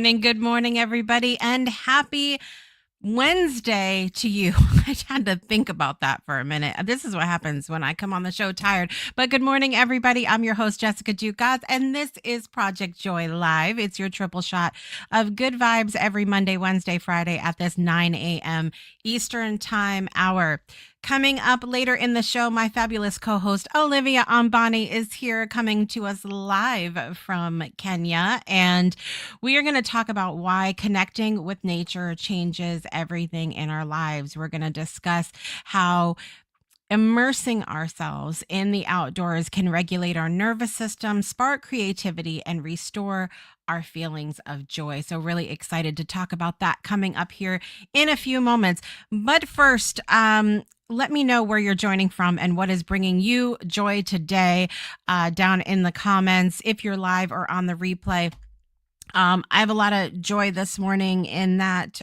Good morning, everybody, and happy Wednesday to you. I had to think about that for a minute. This is what happens when I come on the show tired. But good morning, everybody. I'm your host, Jessica Dugas, and this is Project Joy Live. It's your triple shot of good vibes every Monday, Wednesday, Friday at this 9 a.m. Eastern Time hour. Coming up later in the show, my fabulous co-host Olivia Ambani is here coming to us live from Kenya. And we are going to talk about why connecting with nature changes everything in our lives. We're going to discuss how immersing ourselves in the outdoors can regulate our nervous system, spark creativity, and restore our feelings of joy. So, really excited to talk about that coming up here in a few moments. But first, let me know where you're joining from and what is bringing you joy today down in the comments if you're live or on the replay. I have a lot of joy this morning in that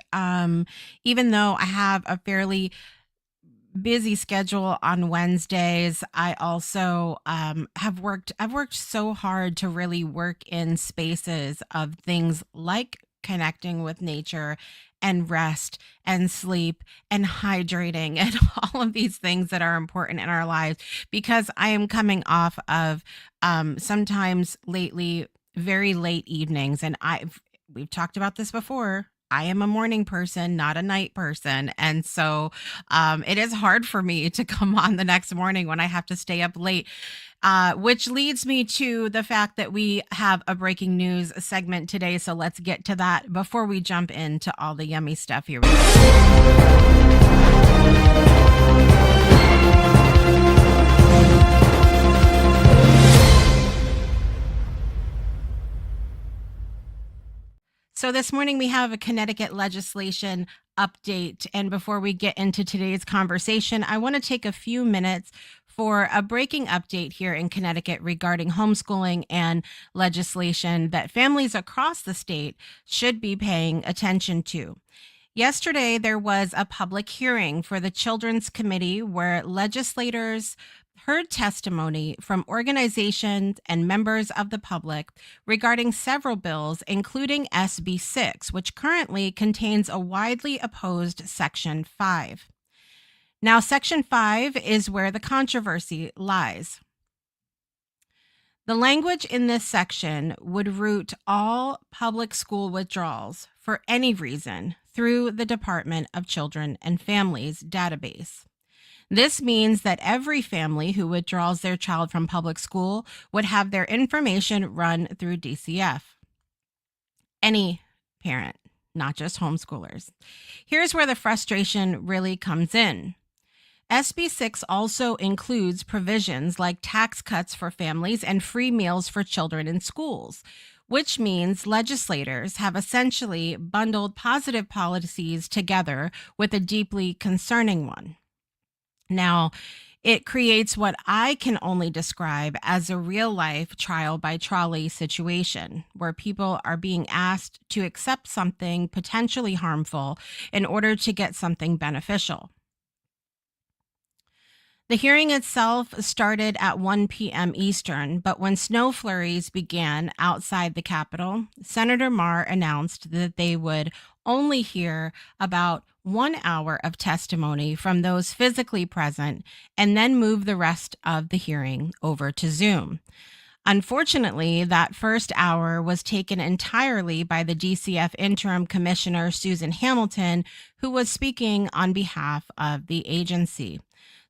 even though I have a fairly busy schedule on Wednesdays, I also I've worked so hard to really work in spaces of things like connecting with nature and rest and sleep and hydrating and all of these things that are important in our lives, because I am coming off of sometimes lately very late evenings. And we've talked about this before. I am a morning person, not a night person. And so it is hard for me to come on the next morning when I have to stay up late, which leads me to the fact that we have a breaking news segment today. So let's get to that before we jump into all the yummy stuff. Here we go. So this morning we have a Connecticut legislation update. And before we get into today's conversation, I want to take a few minutes for a breaking update here in Connecticut regarding homeschooling and legislation that families across the state should be paying attention to. Yesterday, there was a public hearing for the Children's Committee where legislators heard testimony from organizations and members of the public regarding several bills, including SB 6, which currently contains a widely opposed Section 5. Now, Section 5 is where the controversy lies. The language in this section would route all public school withdrawals for any reason through the Department of Children and Families database. This means that every family who withdraws their child from public school would have their information run through DCF. Any parent, not just homeschoolers. Here's where the frustration really comes in. SB 6 also includes provisions like tax cuts for families and free meals for children in schools, which means legislators have essentially bundled positive policies together with a deeply concerning one. Now, it creates what I can only describe as a real-life trial by trolley situation, where people are being asked to accept something potentially harmful in order to get something beneficial. The hearing itself started at 1 p.m. Eastern, but when snow flurries began outside the Capitol, Senator Marr announced that they would only hear about 1 hour of testimony from those physically present and then move the rest of the hearing over to Zoom. Unfortunately, that first hour was taken entirely by the DCF interim commissioner, Susan Hamilton, who was speaking on behalf of the agency.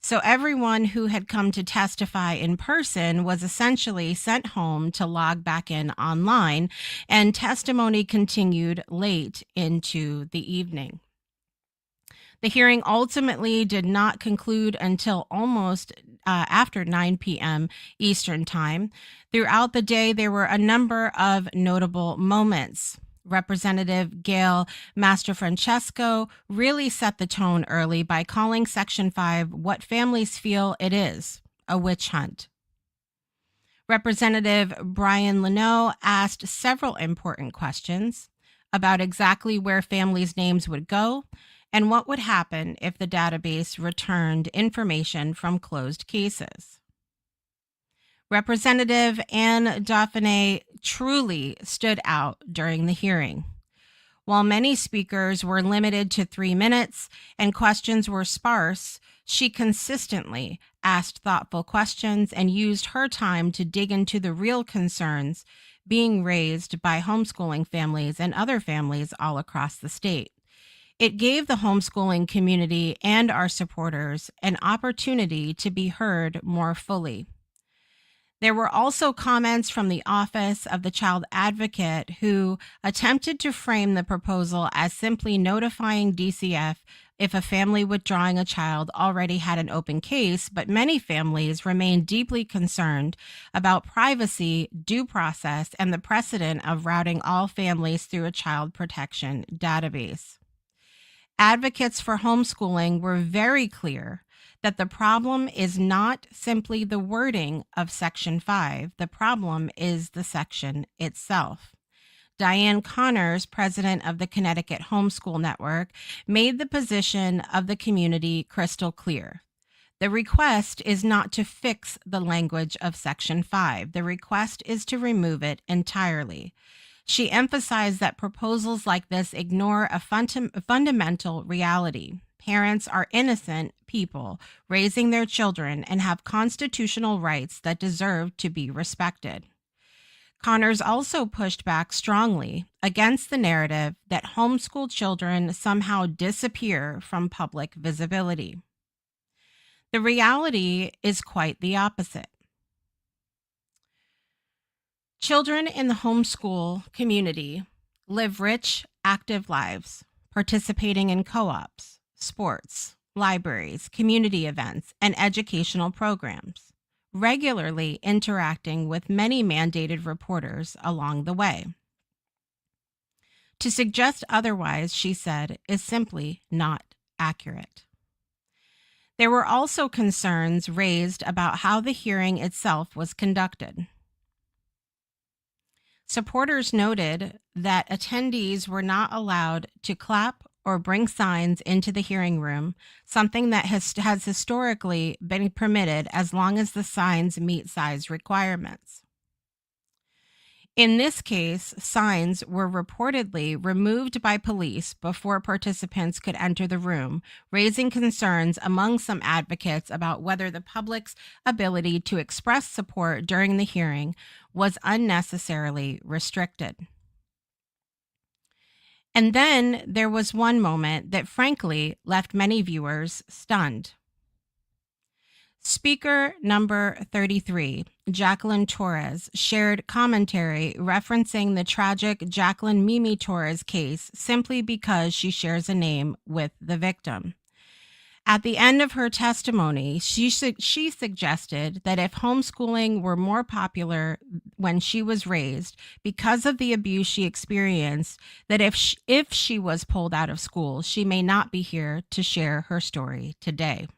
So everyone who had come to testify in person was essentially sent home to log back in online, and testimony continued late into the evening. The hearing ultimately did not conclude until almost after 9 p.m. Eastern Time. Throughout the day, there were a number of notable moments. Representative Gail Mastrofrancesco really set the tone early by calling Section 5 what families feel it is, a witch hunt. Representative Brian Leno asked several important questions about exactly where families' names would go and what would happen if the database returned information from closed cases. Representative Anne Dauphinais truly stood out during the hearing. While many speakers were limited to 3 minutes and questions were sparse, she consistently asked thoughtful questions and used her time to dig into the real concerns being raised by homeschooling families and other families all across the state. It gave the homeschooling community and our supporters an opportunity to be heard more fully. There were also comments from the Office of the Child Advocate who attempted to frame the proposal as simply notifying DCF if a family withdrawing a child already had an open case, but many families remain deeply concerned about privacy, due process, and the precedent of routing all families through a child protection database. Advocates for homeschooling were very clear that the problem is not simply the wording of Section 5. The problem is the section itself. Diane Connors, president of the Connecticut Homeschool Network, made the position of the community crystal clear. The request is not to fix the language of Section 5. The request is to remove it entirely. She emphasized that proposals like this ignore a fundamental reality. Parents are innocent people raising their children and have constitutional rights that deserve to be respected. Connors also pushed back strongly against the narrative that homeschool children somehow disappear from public visibility. The reality is quite the opposite. Children in the homeschool community live rich, active lives, participating in co-ops, sports, libraries, community events, and educational programs, regularly interacting with many mandated reporters along the way. To suggest otherwise, she said, is simply not accurate. There were also concerns raised about how the hearing itself was conducted. Supporters noted that attendees were not allowed to clap or bring signs into the hearing room, something that has historically been permitted as long as the signs meet size requirements. In this case, signs were reportedly removed by police before participants could enter the room, raising concerns among some advocates about whether the public's ability to express support during the hearing was unnecessarily restricted. And then there was one moment that frankly left many viewers stunned. Speaker number 33, Jacqueline Torres, shared commentary referencing the tragic Jacqueline Mimi Torres case simply because she shares a name with the victim. At the end of her testimony, she suggested that if homeschooling were more popular when she was raised because of the abuse she experienced, that if she was pulled out of school, she may not be here to share her story today.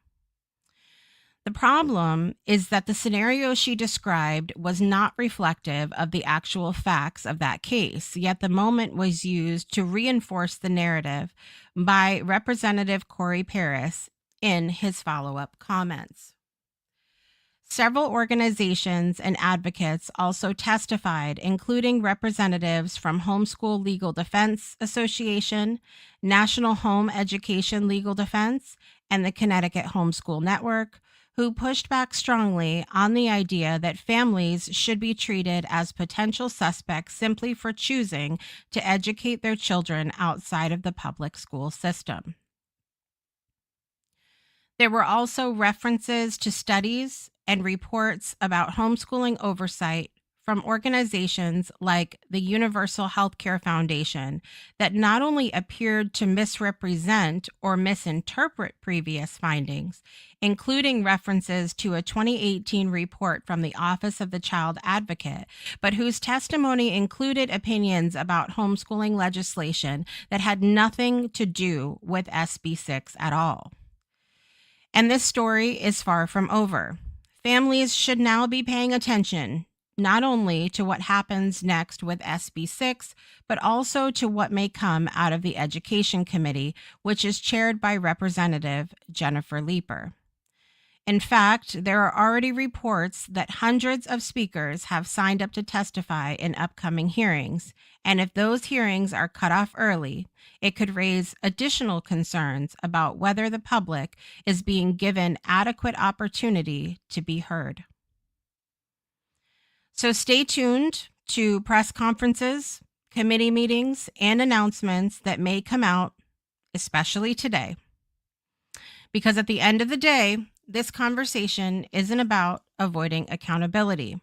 The problem is that the scenario she described was not reflective of the actual facts of that case, yet the moment was used to reinforce the narrative by Representative Corey Paris in his follow-up comments. Several organizations and advocates also testified, including representatives from Homeschool Legal Defense Association, National Home Education Legal Defense, and the Connecticut Homeschool Network, who pushed back strongly on the idea that families should be treated as potential suspects simply for choosing to educate their children outside of the public school system. There were also references to studies and reports about homeschooling oversight from organizations like the Universal Healthcare Foundation that not only appeared to misrepresent or misinterpret previous findings, including references to a 2018 report from the Office of the Child Advocate, but whose testimony included opinions about homeschooling legislation that had nothing to do with SB 6 at all. And this story is far from over. Families should now be paying attention not only to what happens next with SB 6, but also to what may come out of the Education Committee, which is chaired by Representative Jennifer Leeper. In fact, there are already reports that hundreds of speakers have signed up to testify in upcoming hearings. And if those hearings are cut off early, it could raise additional concerns about whether the public is being given adequate opportunity to be heard. So stay tuned to press conferences, committee meetings, and announcements that may come out, especially today. Because at the end of the day, this conversation isn't about avoiding accountability.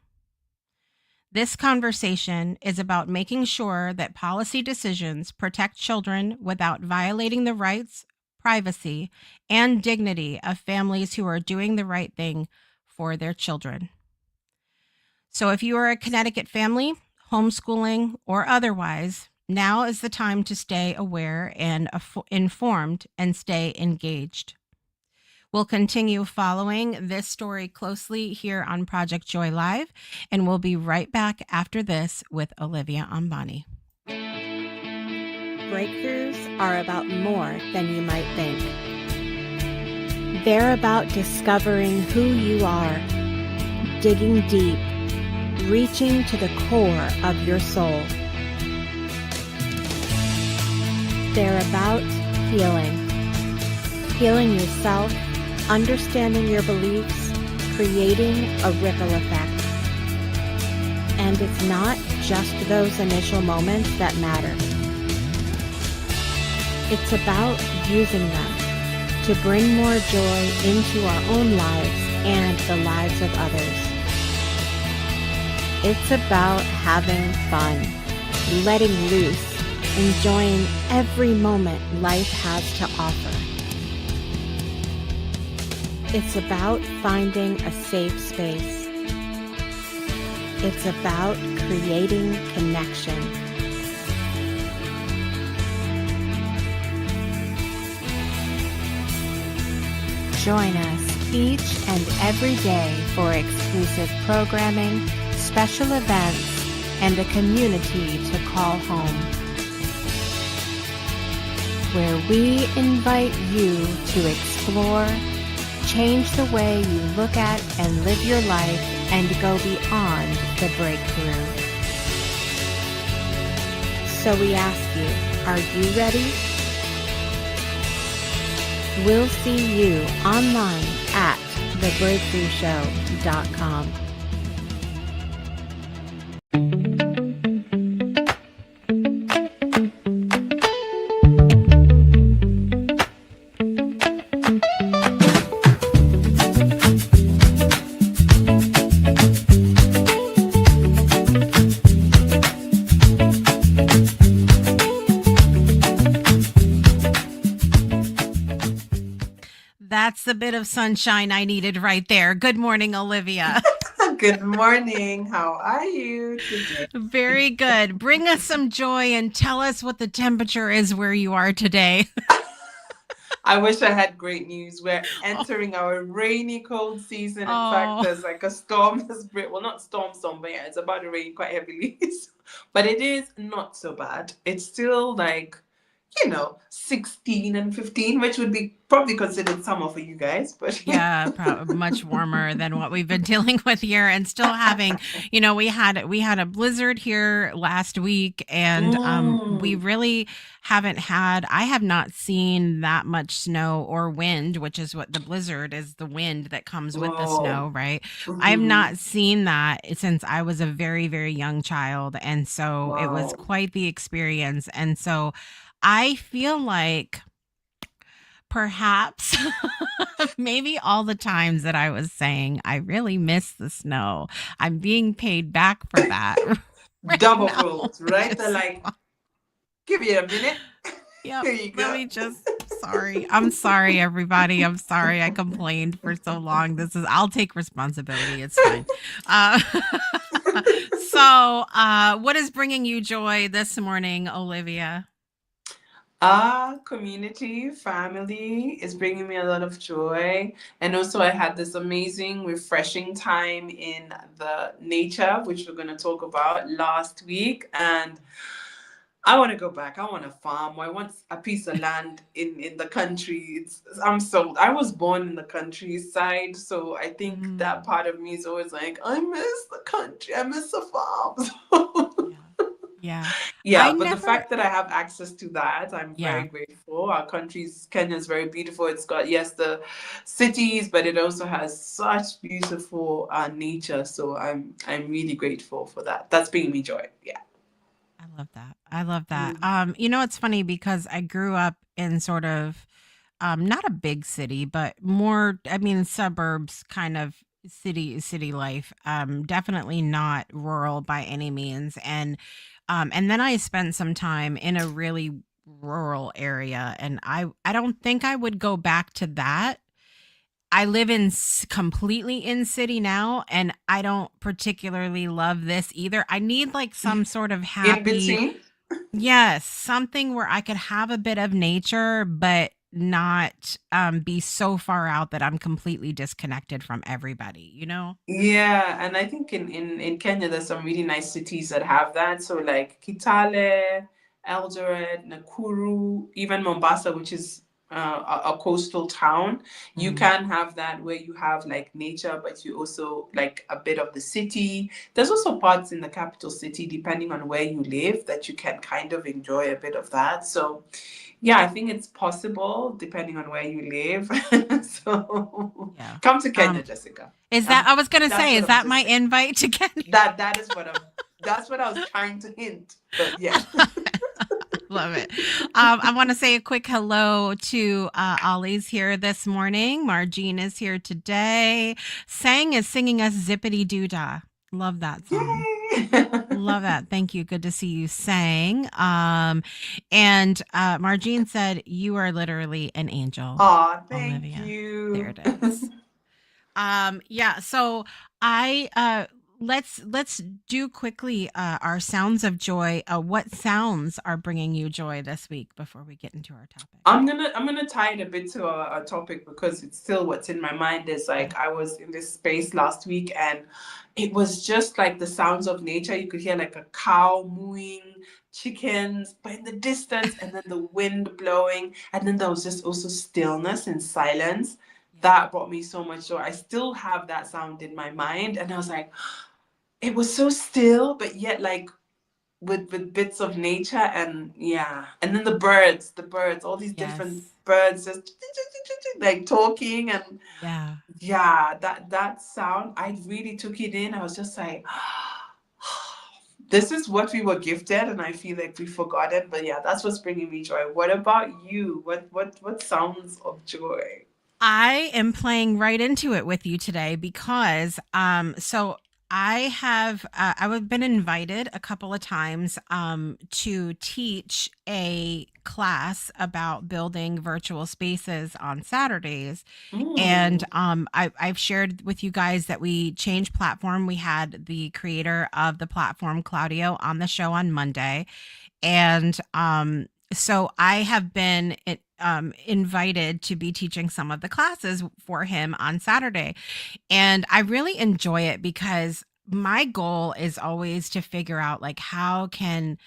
This conversation is about making sure that policy decisions protect children without violating the rights, privacy, and dignity of families who are doing the right thing for their children. So if you are a Connecticut family, homeschooling, or otherwise, now is the time to stay aware and informed and stay engaged. We'll continue following this story closely here on Project Joy Live, and we'll be right back after this with Olivia Ambani. Breakthroughs are about more than you might think. They're about discovering who you are, digging deep, reaching to the core of your soul. They're about healing yourself, understanding your beliefs, creating a ripple effect. And it's not just those initial moments that matter. It's about using them to bring more joy into our own lives and the lives of others. It's about having fun, letting loose, enjoying every moment life has to offer. It's about finding a safe space. It's about creating connection. Join us each and every day for exclusive programming, special events, and a community to call home, where we invite you to explore, change the way you look at and live your life, and go beyond the breakthrough. So we ask you, are you ready? We'll see you online at thebreakthroughshow.com. That's the bit of sunshine I needed right there. Good morning, Olivia. Good morning. How are you today? Very good. Bring us some joy and tell us what the temperature is where you are today. I wish I had great news. We're entering our rainy, cold season. In fact, there's like a storm. Well, not storm, but yeah, it's about to rain quite heavily. But it is not so bad. It's still like, 16 and 15, which would be probably considered summer for you guys. But yeah, probably much warmer than what we've been dealing with here, and still having, we had a blizzard here last week, and we really haven't had. I have not seen that much snow or wind, which is what the blizzard is, the wind that comes with the snow, right? I have not seen that since I was a very, very young child, and so it was quite the experience, and so I feel like perhaps maybe all the times that I was saying I really miss the snow, I'm being paid back for that. Right double quotes, right? They're like, give you a minute. Yeah, I'm sorry, everybody. I'm sorry I complained for so long. I'll take responsibility. It's fine. So what is bringing you joy this morning, Olivia? Community, family is bringing me a lot of joy. And also I had this amazing, refreshing time in the nature, which we're going to talk about last week. And I want to go back. I want a farm. I want a piece of land in the country. I'm sold. I was born in the countryside, so I think that Mm, part of me is always like, I miss the country. I miss the farms. yeah. Yeah. I Yeah, but the never, fact that I have access to that, I'm very yeah. grateful. Our country's Kenya is very beautiful. It's got, yes, the cities, but it also has such beautiful nature. So I'm really grateful for that. That's bringing me joy. Yeah. I love that. I love that. Mm. It's funny because I grew up in sort of not a big city, but more, I mean, suburbs kind of city life. Definitely not rural by any means. And then I spent some time in a really rural area, and I don't think I would go back to that. I live in completely in city now, and I don't particularly love this either. I need like some sort of In happy, between. yes, something where I could have a bit of nature, but not be so far out that I'm completely disconnected from everybody, you know? Yeah, and I think in Kenya there's some really nice cities that have that. So like Kitale, Eldoret, Nakuru, even Mombasa, which is a coastal town, you Mm, can have that where you have like nature, but you also like a bit of the city. There's also parts in the capital city, depending on where you live, that you can kind of enjoy a bit of that. So yeah, I think it's possible depending on where you live. So yeah. come to Kenya, Um, Jessica. is that, I was gonna That's say, what is I'm that just my saying. invite to Kenya? That is what I'm. That's what I was trying to hint. But yeah. Love it. I want to say a quick hello to Ollie's here this morning. Margine is here today. Sang is singing us Zippity Doo Dah. Love that song. Yay! Love that. Thank you. Good to see you sang. And Margine said, "You are literally an angel, Aw, thank Olivia." There you. it is. Yeah, so I let's do quickly our sounds of joy. What sounds are bringing you joy this week before we get into our topic? I'm gonna tie it a bit to a topic because it's still what's in my mind is Yeah. like I was in this space last week and it was just like the sounds of nature. You could hear like a cow mooing, chickens, but in the distance, and then the wind blowing, and then there was just also stillness and silence. Yeah. That brought me so much joy. I still have that sound in my mind, and I was like, it was so still, but yet like with bits of nature and yeah, and then the birds, all these different Yes. birds just like talking and Yeah. yeah, that sound, I really took it in. I was just like, this is what we were gifted, and I feel like we forgot it. But yeah, that's what's bringing me joy. What about you? What sounds of joy? I am playing right into it with you today because so I have I've been invited a couple of times to teach a class about building virtual spaces on Saturdays. And Mm. I've shared with you guys that we changed platform. We had the creator of the platform, Claudio, on the show on Monday. And so I have been invited to be teaching some of the classes for him on Saturday. And I really enjoy it because my goal is always to figure out like how can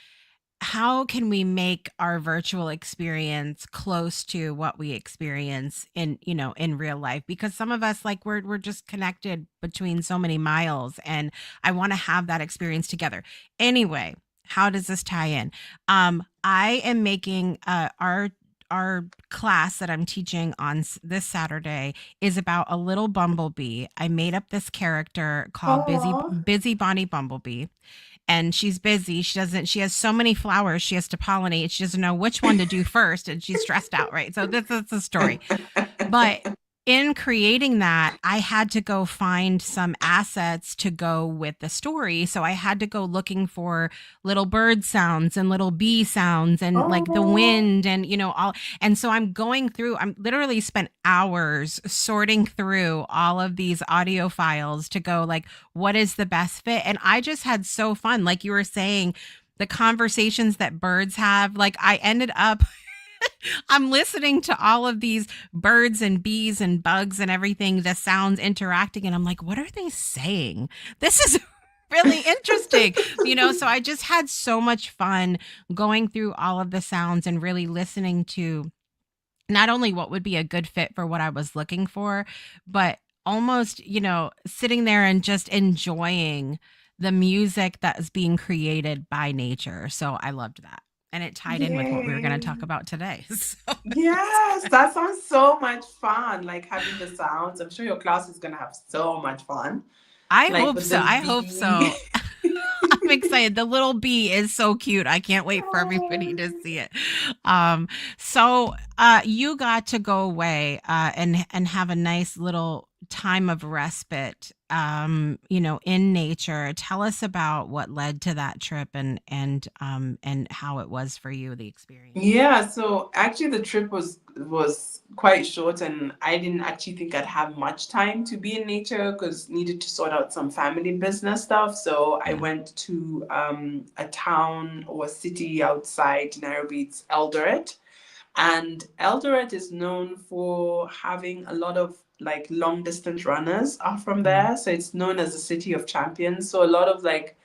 we make our virtual experience close to what we experience in in real life, because some of us, like, we're just connected between so many miles, and I want to have that experience together. Anyway, how does this tie in? I am making our class that I'm teaching on this Saturday is about a little bumblebee. I made up this character called Oh. Busy Bonnie Bumblebee, and she's busy. She has so many flowers she has to pollinate. She doesn't know which one to do first, and she's stressed out, right? So this is the story. But in creating that, I had to go find some assets to go with the story. So I had to go looking for little bird sounds and little bee sounds and like the Oh. wind and all. And so I'm literally spent hours sorting through all of these audio files to go like, what is the best fit? And I just had so fun. Like you were saying, the conversations that birds have, like I ended up I'm listening to all of these birds and bees and bugs and everything, the sounds interacting, and I'm like, what are they saying? This is really interesting. So I just had so much fun going through all of the sounds and really listening to not only what would be a good fit for what I was looking for, but almost, sitting there and just enjoying the music that is being created by nature. So I loved that. And it tied in with what we were going to Yay. talk about today. So Yes, that sounds so much fun. Like having the sounds. I'm sure your class is gonna have so much fun. I Like hope with so. the I hope bee. so. I'm excited. The little bee is so cute. I can't wait for everybody Oh. to see it. So you got to go away and have a nice little time of respite, in nature. Tell us about what led to that trip and how it was for you, the experience. Yeah, so actually the trip was quite short, and I didn't actually think I'd have much time to be in nature because needed to sort out some family business stuff. So I Yeah. went to a town or a city outside Nairobi. It's Eldoret. And Eldoret is known for having a lot of like long distance runners are from Mm. there. So it's known as the city of champions. So a lot of like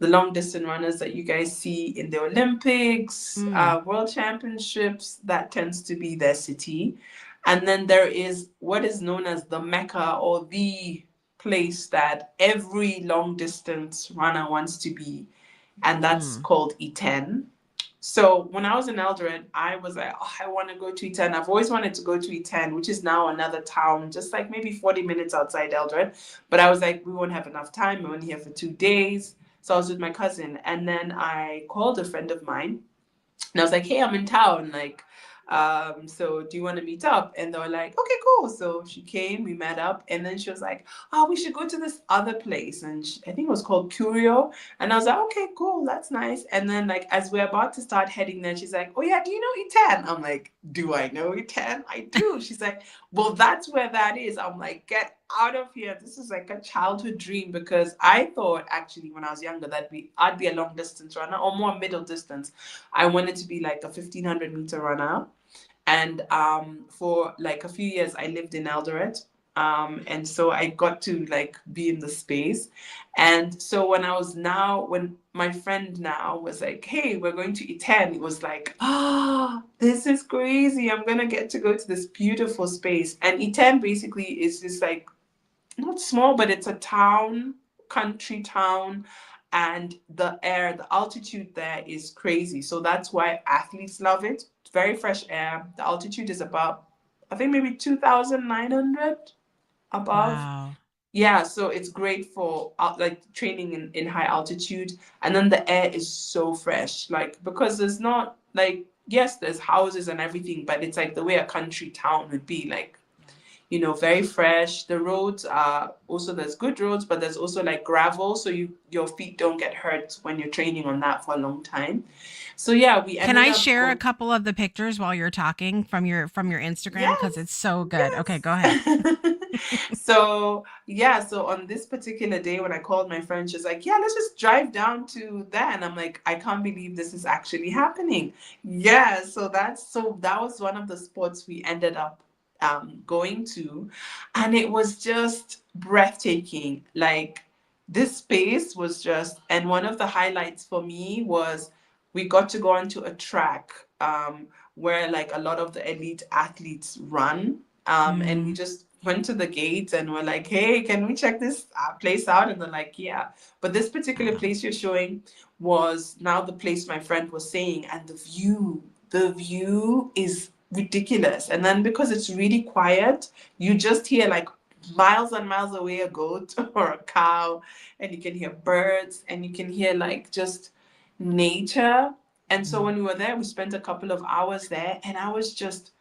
the long distance runners that you guys see in the Olympics, Mm. world championships, that tends to be their city. And then there is what is known as the Mecca, or the place that every long distance runner wants to be, and that's Mm. called Iten. So when I was in Eldoret, I was like, oh, I want to go to Iten. I've always wanted to go to Iten, which is now another town, just like maybe 40 minutes outside Eldoret. But I was like, we won't have enough time. We're only here for 2 days. So I was with my cousin. And then I called a friend of mine and I was like, hey, I'm in town. Like, so do you want to meet up? And they were like, okay, cool. So she came, we met up, and then she was like, oh, we should go to this other place. And I think it was called Curio. And I was like, okay, cool, that's nice. And then, like, as we're about to start heading there, she's like, oh, yeah, do you know Iten? I'm like, do I know Iten? I do. She's like, well, that's where that is. I'm like, get out of here. This is like a childhood dream, because I thought actually when I was younger that I'd be a long distance runner or more middle distance. I wanted to be like a 1500-meter runner. And for like a few years, I lived in Eldoret. And so I got to like be in the space. And so when my friend now was like, hey, we're going to Iten, it was like, oh, this is crazy. I'm going to get to go to this beautiful space. And Iten basically is just like, not small, but it's a town, country town, and the altitude there is crazy. So that's why athletes love it. It's very fresh air. The altitude is about, I think maybe 2,900 above. Wow. Yeah, so it's great for like training in high altitude. And then the air is so fresh, like because there's not like, yes, there's houses and everything, but it's like the way a country town would be, like, very fresh. The roads are also, there's good roads, but there's also like gravel, so your feet don't get hurt when you're training on that for a long time. So yeah, we Can ended I up share a going. couple of the pictures while you're talking from your Instagram, because Yes, it's so good? Okay, go ahead. yes. So yeah, so on this particular day when I called my friend, she's like, yeah, let's just drive down to there. And I'm like, I can't believe this is actually happening. Yeah, so that was one of the spots we ended up going to, and it was just breathtaking. Like, this space was just, and one of the highlights for me was we got to go onto a track, where like a lot of the elite athletes run, and we Mm. just went to the gate and we're like, hey, can we check this place out? And they're like, yeah. But this particular Wow. place you're showing was now the place my friend was saying, and the view is ridiculous. And then because it's really quiet, you just hear like miles and miles away a goat or a cow, and you can hear birds, and you can hear like just nature. And so Mm. when we were there, we spent a couple of hours there, and I was just,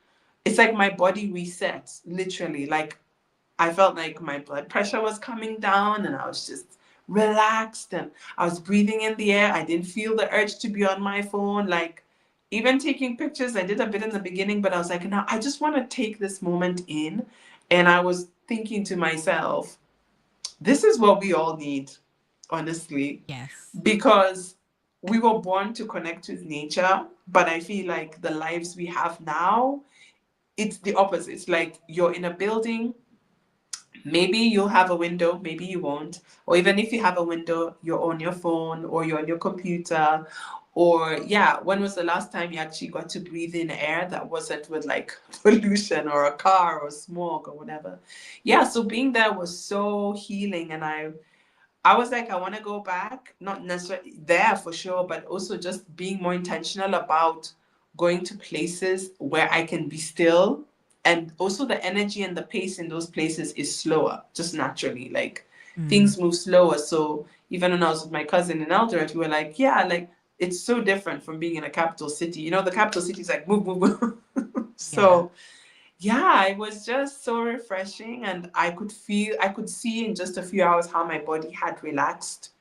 it's like my body resets, literally. Like, I felt like my blood pressure was coming down, and I was just relaxed, and I was breathing in the air. I didn't feel the urge to be on my phone. Like, even taking pictures, I did a bit in the beginning, but I was like, no, I just want to take this moment in. And I was thinking to myself, this is what we all need, honestly, Yes. because we were born to connect with nature, but I feel like the lives we have now, it's the opposite. It's like you're in a building, Maybe you'll have a window, maybe you won't. Or even if you have a window, you're on your phone or you're on your computer. Or, yeah, when was the last time you actually got to breathe in air that wasn't with like pollution or a car or smog or whatever? Yeah, so being there was so healing. And I was like, I want to go back, not necessarily there for sure, but also just being more intentional about going to places where I can be still. And also the energy and the pace in those places is slower, just naturally. Like Mm. things move slower. So even when I was with my cousin in Eldoret, we were like, yeah, like it's so different from being in a capital city. You know, the capital city is like move, move, move. Yeah. So yeah, it was just so refreshing, and I could see in just a few hours how my body had relaxed,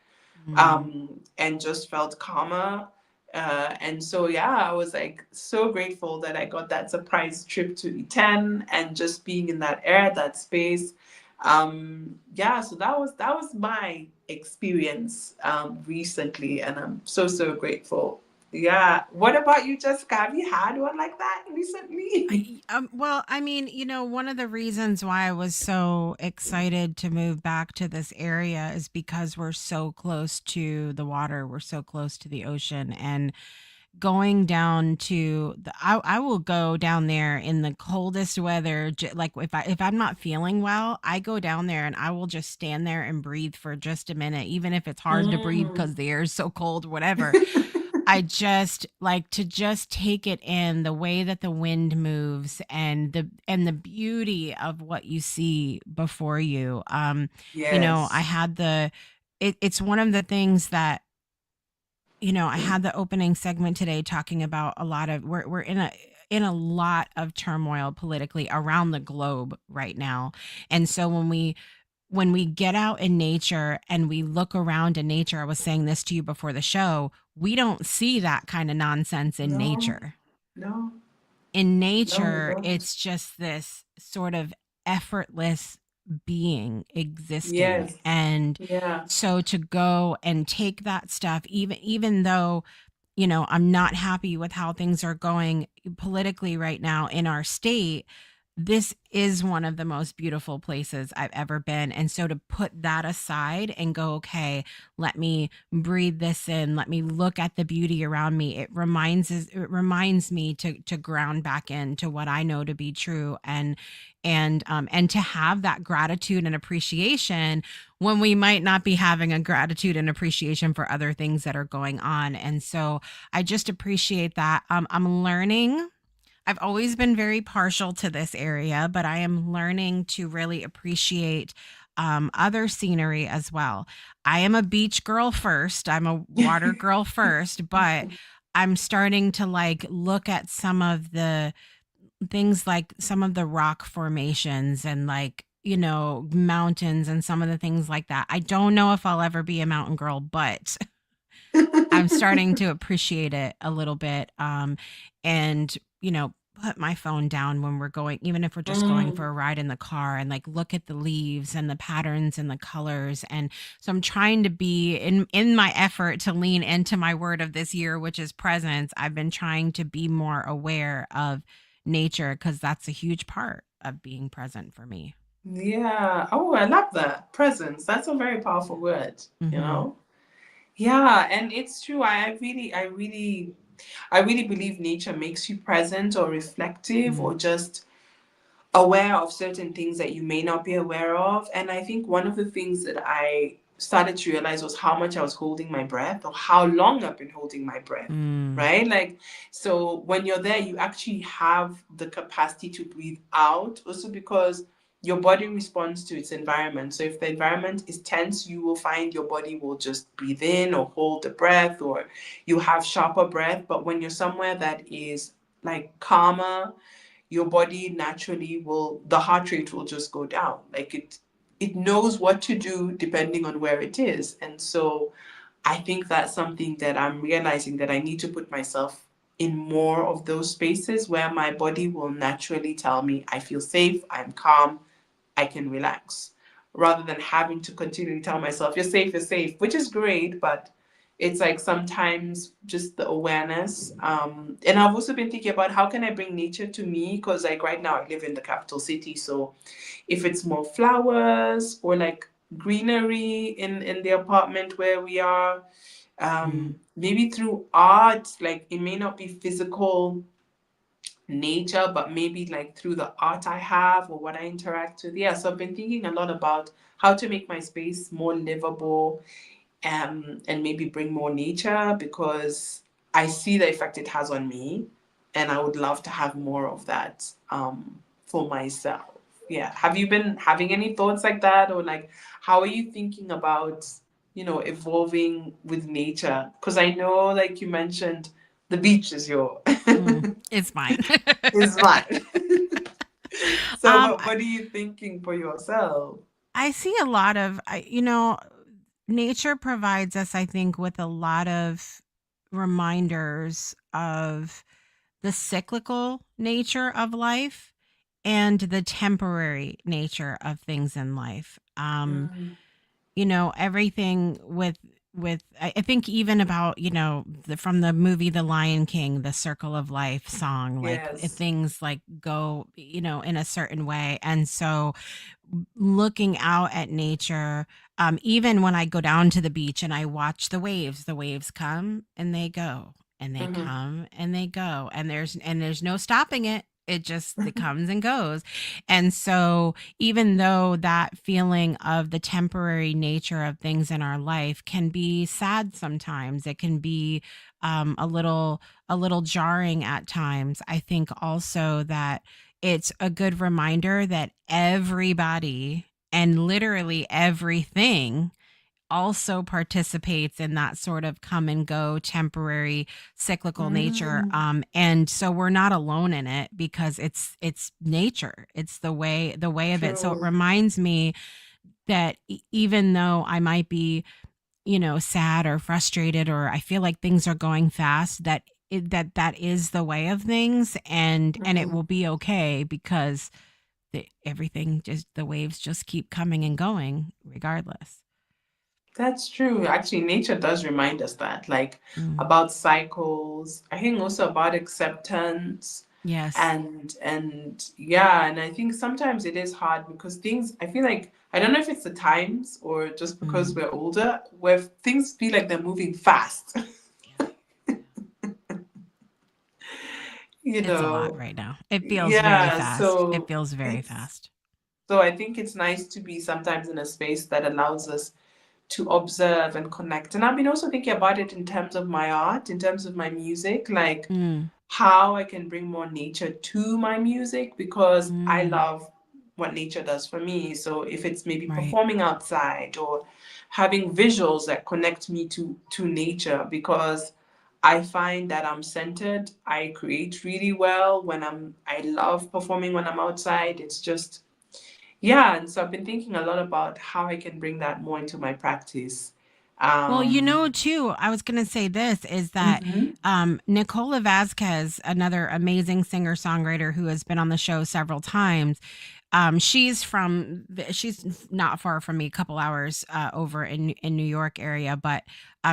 Mm. and just felt calmer. And so, yeah, I was like so grateful that I got that surprise trip to E10 and just being in that air, that space. Yeah, so that was my experience recently, and I'm so so grateful. Yeah. What about you, Jessica? Have you had one like that recently? Well, I mean, one of the reasons why I was so excited to move back to this area is because we're so close to the water, we're so close to the ocean, and going down to I will go down there in the coldest weather, like if I'm not feeling well, I go down there and I will just stand there and breathe for just a minute, even if it's hard to breathe Mm. because the air is so cold, whatever. I just like to just take it in, the way that the wind moves and the beauty of what you see before you. I Yes. had it's one of the things that, I had the opening segment today talking about a lot of we're in a lot of turmoil politically around the globe right now. And so when we get out in nature and we look around in nature, I was saying this to you before the show, we don't see that kind of nonsense in No, nature. no, In no, we nature, don't. it's just this sort of effortless being existing. Yes. And Yeah. so to go and take that stuff, even though, I'm not happy with how things are going politically right now in our state, this is one of the most beautiful places I've ever been. And so to put that aside and go, okay, let me breathe this in, let me look at the beauty around me. It reminds me to ground back into what I know to be true, and to have that gratitude and appreciation when we might not be having a gratitude and appreciation for other things that are going on. And so I just appreciate that. I'm learning. I've always been very partial to this area, but I am learning to really appreciate other scenery as well. I am a beach girl first, I'm a water girl first, but I'm starting to like look at some of the things, like some of the rock formations and, like, mountains and some of the things like that. I don't know if I'll ever be a mountain girl, but I'm starting to appreciate it a little bit. And, put my phone down when we're going, even if we're just going Mm. for a ride in the car, and like look at the leaves and the patterns and the colors. And so I'm trying to be in my effort to lean into my word of this year, which is presence. I've been trying to be more aware of nature because that's a huge part of being present for me. Yeah. Oh, I love that. Presence. That's a very powerful word, you Mm-hmm. know? Yeah, and it's true. I really believe nature makes you present or reflective Mm. or just aware of certain things that you may not be aware of. And I think one of the things that I started to realize was how much I was holding my breath, or how long I've been holding my breath, Mm. right? Like, so when you're there, you actually have the capacity to breathe out, also because your body responds to its environment. So if the environment is tense, you will find your body will just breathe in or hold the breath, or you have sharper breath. But when you're somewhere that is like calmer, your body naturally will, the heart rate will just go down. Like it knows what to do depending on where it is. And so I think that's something that I'm realizing, that I need to put myself in more of those spaces where my body will naturally tell me I feel safe, I'm calm, I can relax, rather than having to continually tell myself you're safe, which is great, but it's like sometimes just the awareness. And I've also been thinking about how can I bring nature to me, because like right now I live in the capital city, so if it's more flowers or like greenery in the apartment where we are, maybe through art, like it may not be physical nature, but maybe like through the art I have or what I interact with. Yeah, so I've been thinking a lot about how to make my space more livable, and maybe bring more nature, because I see the effect it has on me, and I would love to have more of that for myself. Yeah. Have you been having any thoughts like that, or like how are you thinking about, evolving with nature? Because I know, like you mentioned, the beach is your It's mine. is mine. So um, what are you thinking for yourself? I see a lot of, nature provides us, I think, with a lot of reminders of the cyclical nature of life and the temporary nature of things in life. Mm, Everything with I think even about, from the movie The Lion King, the Circle of Life song, like yes. things like go, in a certain way. And so looking out at nature, even when I go down to the beach and I watch the waves come and they go, and they Mm-hmm. come and they go, and there's no stopping it. It comes and goes. And so even though that feeling of the temporary nature of things in our life can be sad sometimes, it can be a little jarring at times. I think also that it's a good reminder that everybody and literally everything also participates in that sort of come and go temporary cyclical nature, Mm, and so we're not alone in it, because it's nature, it's the way of it. So it true. reminds me that even though I might be, sad or frustrated, or I feel like things are going fast, that is the way of things, and it Mhm. will be okay, because everything, just the waves just keep coming and going regardless. That's true. Actually, nature does remind us that, like Mm. about cycles. I think also about acceptance, Yes. and yeah, and I think sometimes it is hard because things, I feel like, I don't know if it's the times or just because Mm. we're older, where things feel like they're moving fast. Yeah. Yeah. You It's a lot know. right now. It feels very Yeah, fast. It so feels very it's fast. so I think it's nice to be sometimes in a space that allows us to observe and connect. And I've been also thinking about it in terms of my art, in terms of my music, like Mm. how I can bring more nature to my music, because I Mm. love what nature does for me. So if it's maybe Right. performing outside or having visuals that connect me to nature, because I find that I'm centered. I create really well when I love performing when I'm outside. It's just, yeah, and so I've been thinking a lot about how I can bring that more into my practice. Well, Um, too, I was going to say this is that mhm. Nicola Vasquez, another amazing singer songwriter who has been on the show several times, she's not far from me, a couple hours over in New York area, but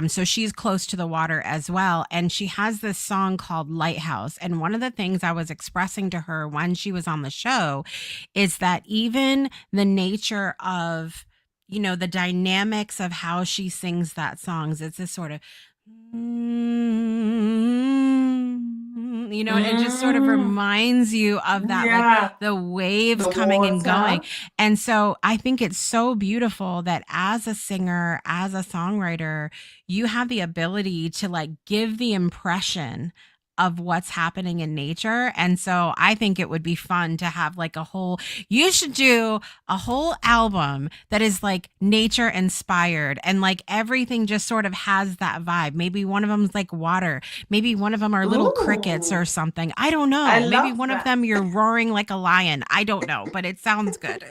so she's close to the water as well, and she has this song called Lighthouse. And one of the things I was expressing to her when she was on the show is that even the nature of, the dynamics of how she sings that songs, it's this sort of, it just sort of Mm, reminds you of that, like yeah, the waves the coming and going. water. And so I think it's so beautiful that as a singer, as a songwriter, you have the ability to like give the impression of what's happening in nature. And so I think it would be fun to have like you should do a whole album that is like nature inspired, and like everything just sort of has that vibe. Maybe one of them's like water. Maybe one of them are little crickets or Ooh, something. I don't I know. Maybe love one of that. them you're roaring like a lion. I don't know, but it sounds good.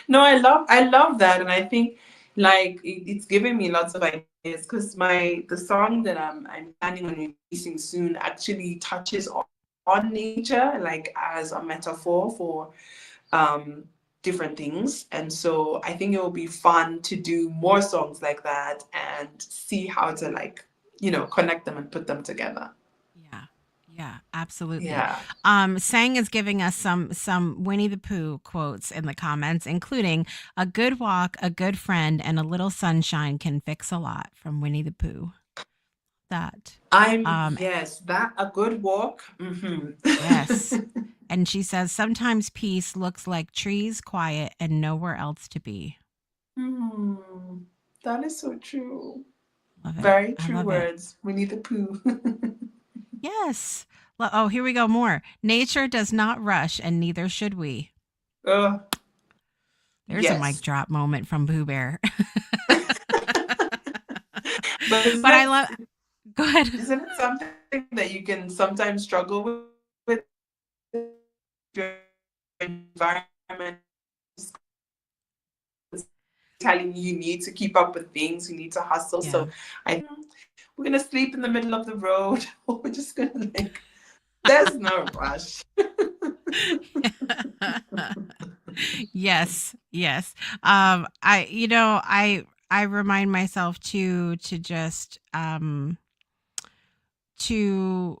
No, I love that, and I think like it's giving me lots of ideas, because the song that I'm planning on releasing soon actually touches on nature, like as a metaphor for um different things. And so I think it will be fun to do more songs like that and see how to like, connect them and put them together. Yeah. Yeah, absolutely. Yeah. Sang is giving us some Winnie the Pooh quotes in the comments, including a good walk, a good friend, and a little sunshine can fix a lot from Winnie the Pooh. That. Um, Yes, that a good walk. yes. And she says sometimes peace looks like trees, quiet, and nowhere else to be. Hmm. That is so true. Love it. Very I true love it. words. Winnie the Pooh. Yes. Oh, here we go. More. Nature does not rush, and neither should we. Oh, There's a mic yes. drop moment from Pooh Bear. But But I love. Go ahead. isn't it something that you can sometimes struggle with your environment is telling you need to keep up with things, you need to hustle. Yeah. So we're gonna sleep in the middle of the road, or we're just gonna like there's no rush. Yes. Yes. I remind myself to just to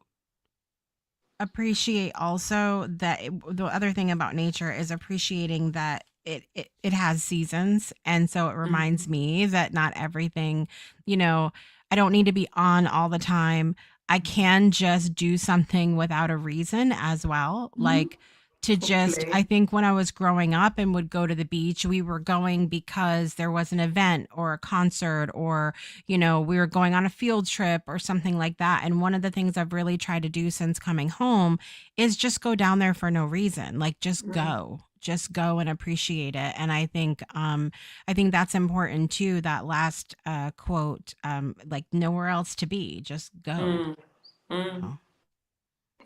appreciate also that the other thing about nature is appreciating that it has seasons, and so it reminds Mhm. me that not everything, you know I don't need to be on all the time. I can just do something without a reason as well, Mhm. like to For just I play. think when I was growing up and would go to the beach, we were going because there was an event or a concert, or we were going on a field trip or something like that. And one of the things I've really tried to do since coming home is just go down there for no reason. Like Mm. just go and appreciate it. And I think that's important too. That last quote, like nowhere else to be, just go. Mm. Mm. Oh,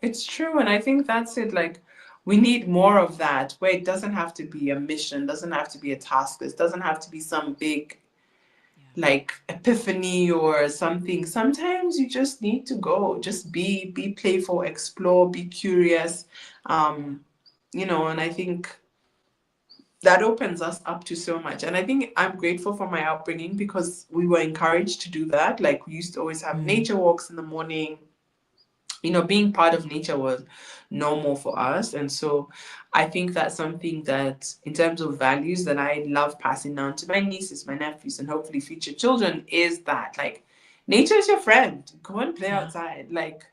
It's true, and I think that's it. Like, we need more of that, where it doesn't have to be a mission, doesn't have to be a task, it doesn't have to be some big yeah, like epiphany or something. Sometimes you just need to go, just be playful, explore, be curious. yeah, Um, and I think that opens us up to so much. And I think I'm grateful for my upbringing because we were encouraged to do that. Like we used to always have mm, nature walks in the morning. Being part of nature was normal for us. And so I think that's something that, in terms of values, that I love passing down to my nieces, my nephews, and hopefully future children is that, like, nature is your friend. Go and play yeah, outside. Like,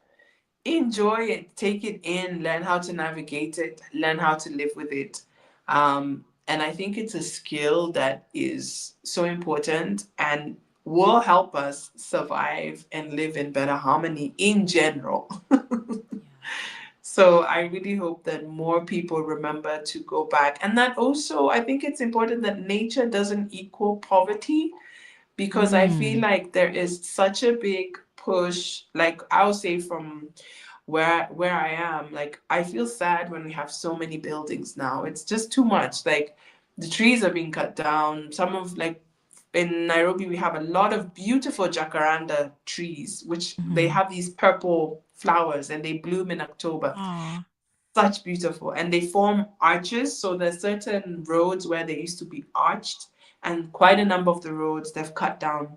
enjoy it, take it in, learn how to navigate it, learn how to live with it. And I think it's a skill that is so important and will help us survive and live in better harmony in general. yeah, So I really hope that more people remember to go back. And that also, I think it's important that nature doesn't equal poverty, because I feel mm, like there is such a big push, like I'll say from where I am, like I feel sad when we have so many buildings now. It's just too much. Like the trees are being cut down. Some of like in Nairobi we have a lot of beautiful jacaranda trees, which they mm-hmm. have these purple flowers and they bloom in October. Aw, Such beautiful. And they form arches. So there's certain roads where they used to be arched, and quite a number of the roads they've cut down,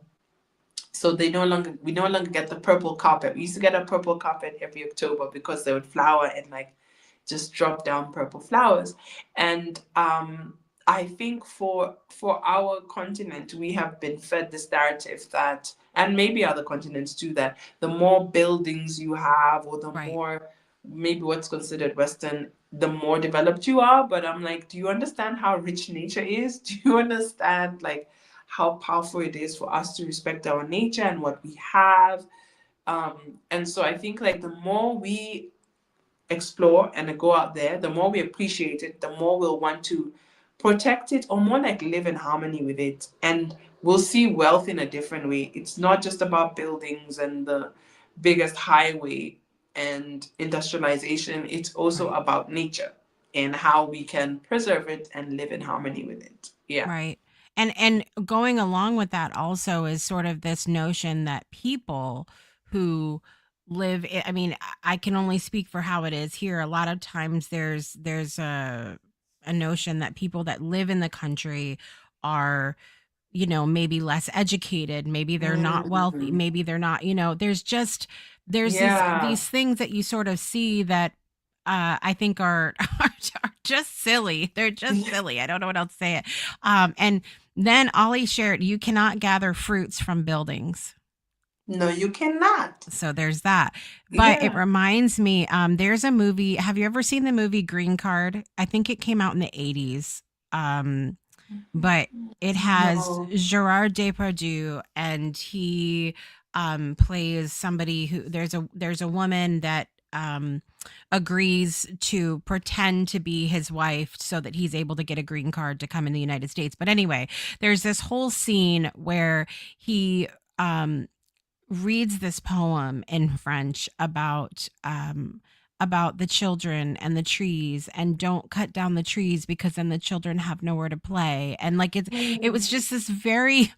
so we no longer get the purple carpet. We used to get a purple carpet every October because they would flower and like just drop down purple flowers. And I think for our continent, we have been fed this narrative that, and maybe other continents do, that the more buildings you have, or the right, more maybe what's considered Western, the more developed you are. But I'm like, do you understand how rich nature is? Do you understand like how powerful it is for us to respect our nature and what we have? And so I think like the more we explore and go out there, the more we appreciate it, the more we'll want to protect it, or more like live in harmony with it. And we'll see wealth in a different way. It's not just about buildings and the biggest highway and industrialization, it's also right. about nature and how we can preserve it and live in harmony with it. Yeah. Right. And going along with that also is sort of this notion that people who I mean, I can only speak for how it is here. A lot of times there's a notion that people that live in the country are, maybe less educated, maybe they're not wealthy, Mm. maybe they're not, there's Yeah. these things that you sort of see that I think are just silly. They're just silly. I don't know what else to say it. And then Ollie shared, you cannot gather fruits from buildings. No, you cannot. So there's that. But it Yeah. reminds me, there's a movie. Have you ever seen the movie Green Card? I think it came out in the 80s. But it has No. Gerard Depardieu, and he plays somebody who there's a woman that agrees to pretend to be his wife so that he's able to get a green card to come in the United States. But anyway, there's this whole scene where he reads this poem in French about the children and the trees, and don't cut down the trees because then the children have nowhere to play. And like it was just this very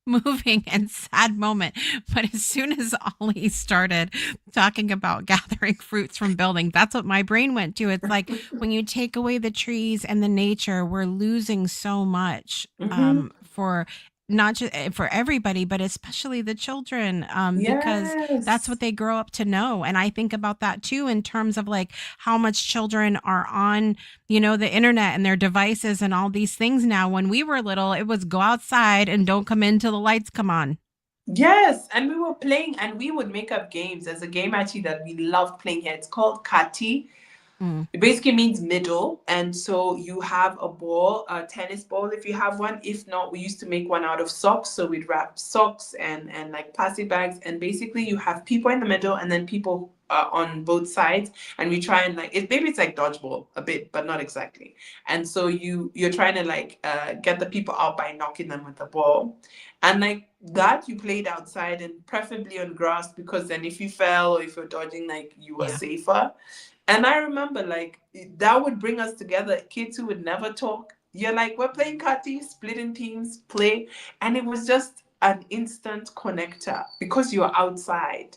moving and sad moment. But as soon as Ollie started talking about gathering fruits from buildings, that's what my brain went to. It's like when you take away the trees and the nature, we're losing so much for not just for everybody, but especially the children, because that's Yes. what they grow up to know. And I think about that too, in terms of like how much children are on, the internet and their devices and all these things now. When we were little, it was go outside and don't come in till the lights come on. Yes, and we were playing, and we would make up games. There's a game actually that we love playing here. It's called Kati. Mm. It basically means middle. And so you have a ball, a tennis ball if you have one. If not, we used to make one out of socks. So we'd wrap socks and like plastic bags. And basically you have people in the middle and then people on both sides. And we try and like, maybe it's like dodgeball a bit, but not exactly. And so you're trying to like get the people out by knocking them with the ball. And like that you played outside and preferably on grass, because then if you fell or if you're dodging, like you were Yeah. safer. And I remember like that would bring us together, kids who would never talk. You're like, we're playing Kati, split in teams, play. And it was just an instant connector because you're outside,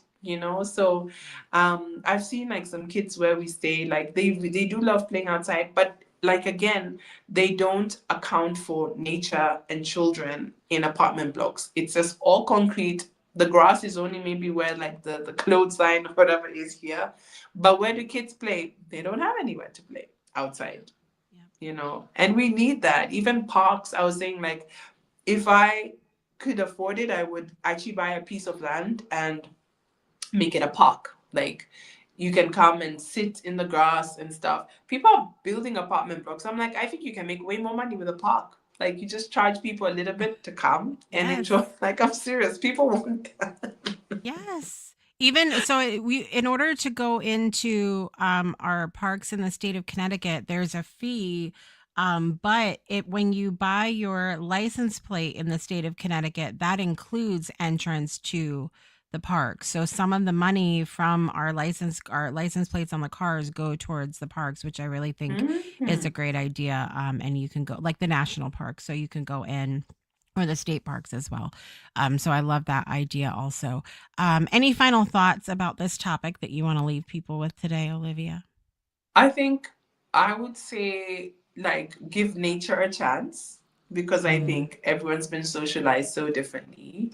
So I've seen like some kids where we stay, like they do love playing outside, but like again, they don't account for nature and children in apartment blocks. It's just all concrete. The grass is only maybe where like the clothesline or whatever is here. But where do kids play? They don't have anywhere to play outside, And we need that. Even parks, I was saying, like, if I could afford it, I would actually buy a piece of land and make it a park. Like, you can come and sit in the grass and stuff. People are building apartment blocks. I'm like, I think you can make way more money with a park. Like, you just charge people a little bit to come and enjoy. Yes. Like, I'm serious. People want that. Yes. Even so, in order to go into our parks in the state of Connecticut, there's a fee. But when you buy your license plate in the state of Connecticut, that includes entrance to the park. So some of the money from our license plates on the cars go towards the parks, which I really think is a great idea. And you can go like the national parks, so you can go in, or the state parks as well. So I love that idea also. Any final thoughts about this topic that you want to leave people with today, Olivia? I think I would say, like, give nature a chance, because I Mm. think everyone's been socialized so differently.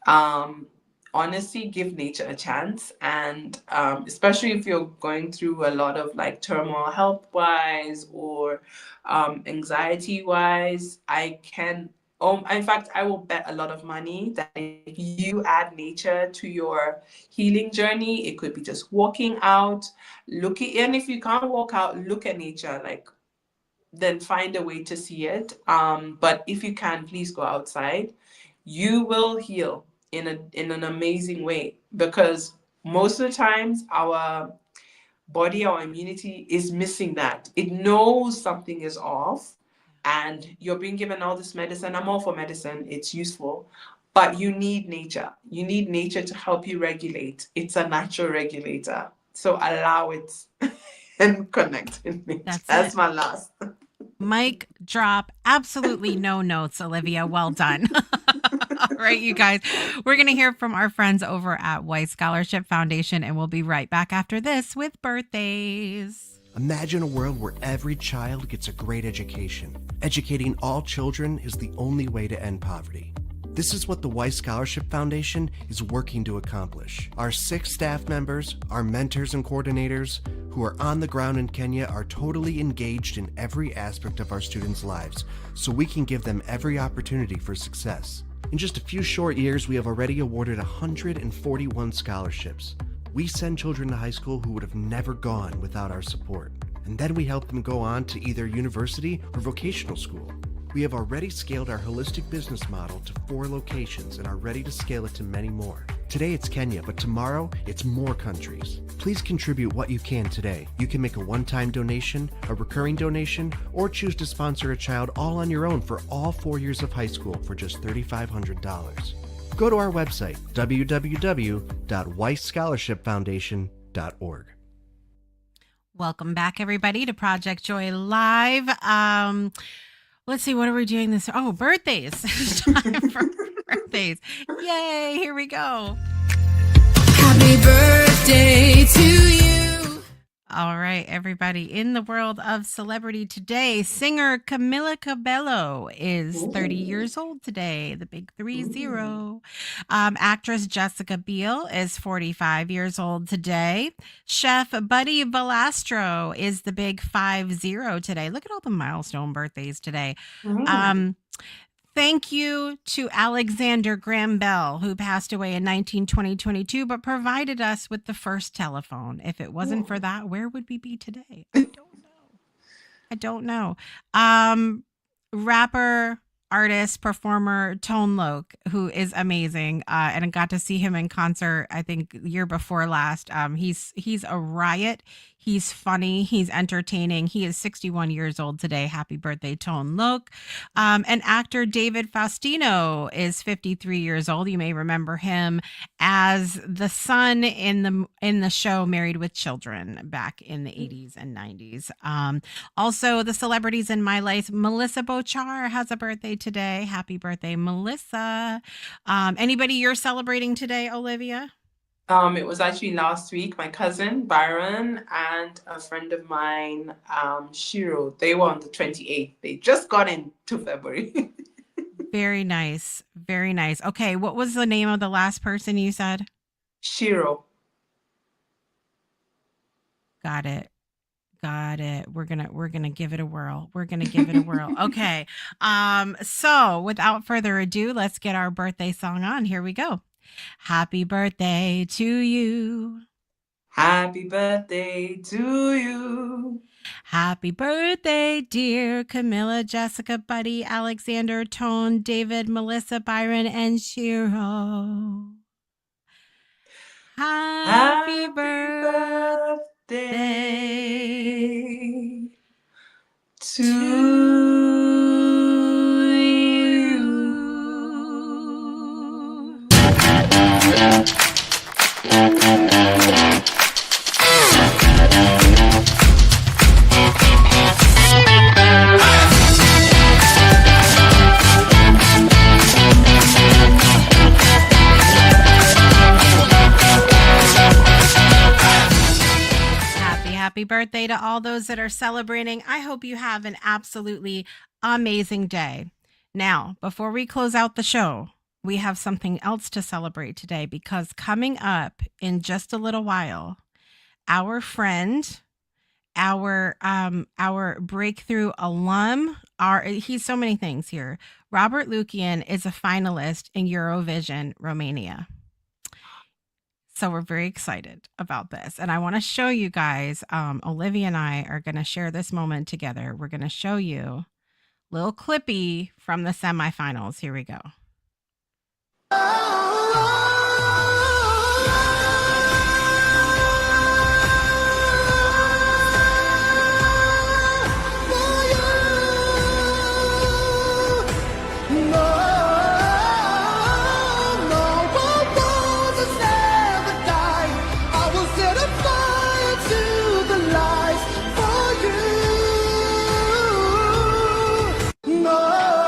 Um, Honestly, give nature a chance. And especially if you're going through a lot of like turmoil health wise or anxiety wise, in fact, I will bet a lot of money that if you add nature to your healing journey, it could be just walking out, looking, and if you can't walk out, look at nature, like then find a way to see it. But if you can, please go outside. You will heal in an amazing way, because most of the times our body, our immunity is missing that. It knows something is off, and you're being given all this medicine. I'm all for medicine, it's useful, but you need nature. You need nature to help you regulate. It's a natural regulator. So allow it and connect with nature. That's That's it. my last. Mic drop. Absolutely no notes, Olivia. Well done. All right, you guys. We're going to hear from our friends over at White Scholarship Foundation, and we'll be right back after this with birthdays. Imagine a world where every child gets a great education. Educating all children is the only way to end poverty. This is what the Weiss Scholarship Foundation is working to accomplish. Our 6 staff members, our mentors and coordinators, who are on the ground in Kenya, are totally engaged in every aspect of our students' lives, so we can give them every opportunity for success. In just a few short years, we have already awarded 141 scholarships. We send children to high school who would have never gone without our support. And then we help them go on to either university or vocational school. We have already scaled our holistic business model to 4 locations and are ready to scale it to many more. Today it's Kenya, but tomorrow it's more countries. Please contribute what you can today. You can make a one-time donation, a recurring donation, or choose to sponsor a child all on your own for all 4 years of high school for just $3,500. Go to our website, www.weissscholarshipfoundation.org. Welcome back, everybody, to Project Joy Live. Let's see, what are we doing this? Oh, birthdays. It's time for birthdays. Yay, here we go. Happy birthday to you. All right, everybody. In the world of celebrity today, singer Camila Cabello is 30 years old today, the big 30. Actress Jessica Biel is 45 years old today. Chef Buddy Valastro is the big 50 today. Look at all the milestone birthdays today. Thank you to Alexander Graham Bell, who passed away in 2022, but provided us with the first telephone. If it wasn't for that, where would we be today? I don't know. Rapper, artist, performer Tone Loc, who is amazing, and I got to see him in concert, I think, the year before last. He's a riot. He's funny. He's entertaining. He is 61 years old today. Happy birthday, Tone Loc. And actor David Faustino is 53 years old. You may remember him as the son in the show Married with Children back in the 80s and 90s. Also, the celebrities in my life, Melissa Bochar has a birthday today. Happy birthday, Melissa. Anybody you're celebrating today, Olivia? It was actually last week. My cousin Byron and a friend of mine, Shiro, they were on the 28th. They just got into February. Very nice. Very nice. Okay, what was the name of the last person you said? Shiro. Got it. We're gonna give it a whirl. Okay. So without further ado, let's get our birthday song on. Here we go. Happy birthday to you. Happy birthday to you. Happy birthday, dear Camilla, Jessica, Buddy, Alexander, Tone, David, Melissa, Byron, and Shiro. Happy birthday to you. Happy birthday to all those that are celebrating. I hope you have an absolutely amazing day. Now, before we close out the show, we have something else to celebrate today, because coming up in just a little while, our friend, our breakthrough alum, he's so many things here. Robert Lukian is a finalist in Eurovision Romania. So we're very excited about this. And I want to show you guys, Olivia and I are going to share this moment together. We're going to show you a little clippy from the semifinals. Here we go.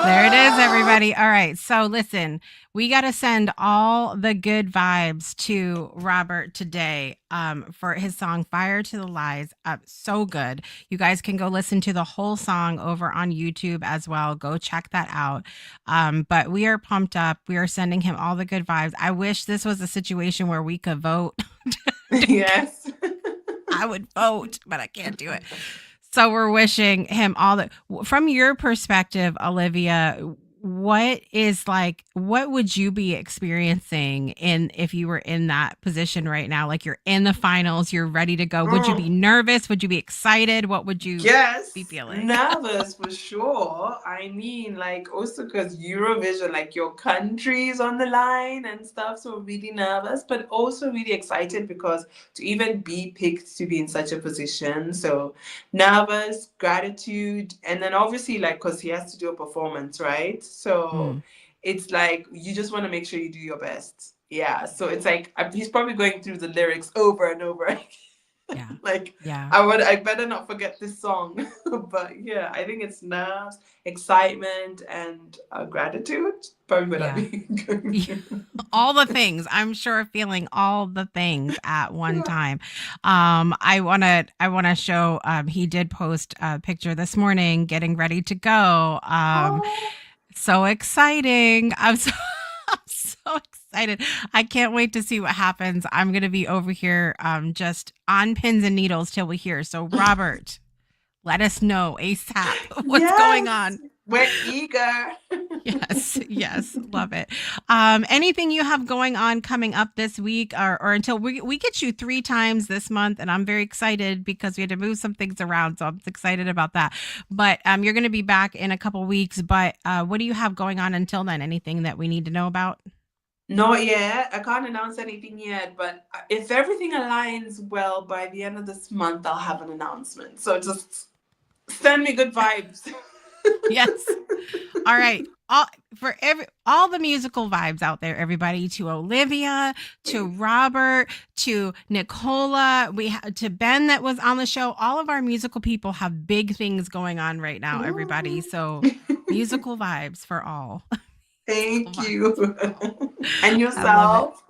There it is, is, everybody. All right. So listen, we got to send all the good vibes to Robert today for his song Fire to the Lies. So good. You guys can go listen to the whole song over on YouTube as well. Go check that out. But we are pumped up. We are sending him all the good vibes. I wish this was a situation where we could vote. Yes. I would vote, but I can't do it. So we're wishing him all the, from your perspective, Olivia, what would you be experiencing if you were in that position right now? Like you're in the finals, you're ready to go. Would you be nervous? Would you be excited? What would you be feeling? Nervous for sure. I mean, like also because Eurovision, like your country is on the line and stuff. So really nervous, but also really excited because to even be picked to be in such a position. So nervous, gratitude, and then obviously like because he has to do a performance, right? So it's like you just want to make sure you do your best. Yeah. So it's like he's probably going through the lyrics over and over. Yeah. I better not forget this song. But yeah, I think it's nerves, excitement, and gratitude. Probably what I'd be going through. All the things. I'm sure feeling all the things at one time. I wanna show he did post a picture this morning getting ready to go. So exciting. I'm so excited. I can't wait to see what happens. I'm going to be over here just on pins and needles till we hear. So Robert, let us know ASAP what's going on. We're eager. Yes. Love it. Anything you have going on coming up this week or until we get you 3 times this month, and I'm very excited because we had to move some things around. So I'm excited about that. But you're going to be back in a couple weeks. But what do you have going on until then? Anything that we need to know about? Not yet. I can't announce anything yet, but if everything aligns well by the end of this month, I'll have an announcement. So just send me good vibes. Yes. All right. All the musical vibes out there, everybody, to Olivia, to Robert, to Nicola, to Ben that was on the show. All of our musical people have big things going on right now, everybody. So musical vibes for all. Thank you. And yourself?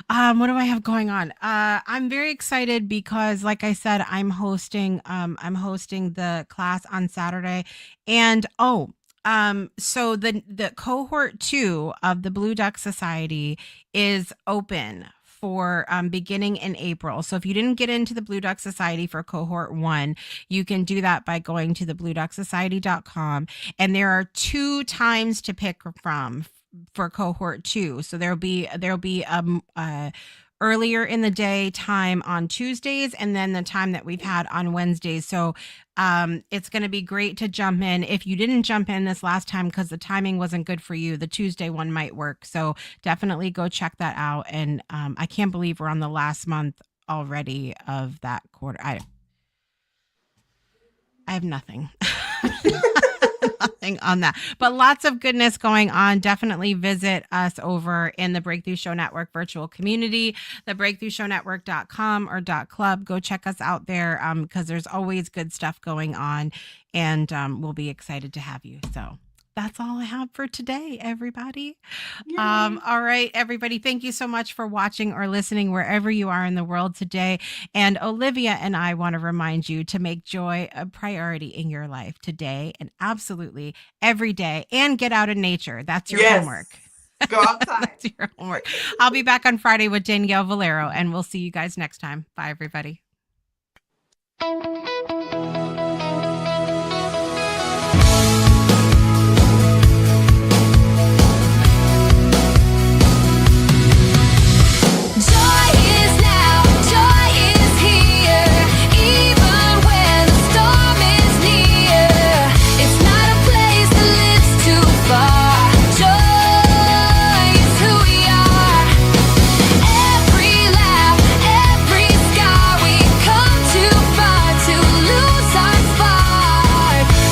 What do I have going on? I'm very excited because, like I said, I'm hosting the class on Saturday, and so the cohort 2 of the Blue Duck Society is open for beginning in April. So if you didn't get into the Blue Duck Society for cohort 1, you can do that by going to theblueducksociety.com. And there are 2 times to pick from for cohort 2. So there'll be earlier in the day time on Tuesdays, and then the time that we've had on Wednesdays. So it's going to be great to jump in. If you didn't jump in this last time because the timing wasn't good for you, the Tuesday one might work. So definitely go check that out. And I can't believe we're on the last month already of that quarter. I have nothing. Nothing on that, but lots of goodness going on. Definitely visit us over in the Breakthrough Show Network virtual community, thebreakthroughshownetwork.com or .club. Go check us out there because there's always good stuff going on, and we'll be excited to have you. So that's all I have for today, everybody. All right, everybody. Thank you so much for watching or listening wherever you are in the world today. And Olivia and I want to remind you to make joy a priority in your life today and absolutely every day, and get out in nature. That's your homework. Go outside. That's your homework. I'll be back on Friday with Danielle Valero, and we'll see you guys next time. Bye, everybody.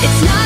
It's not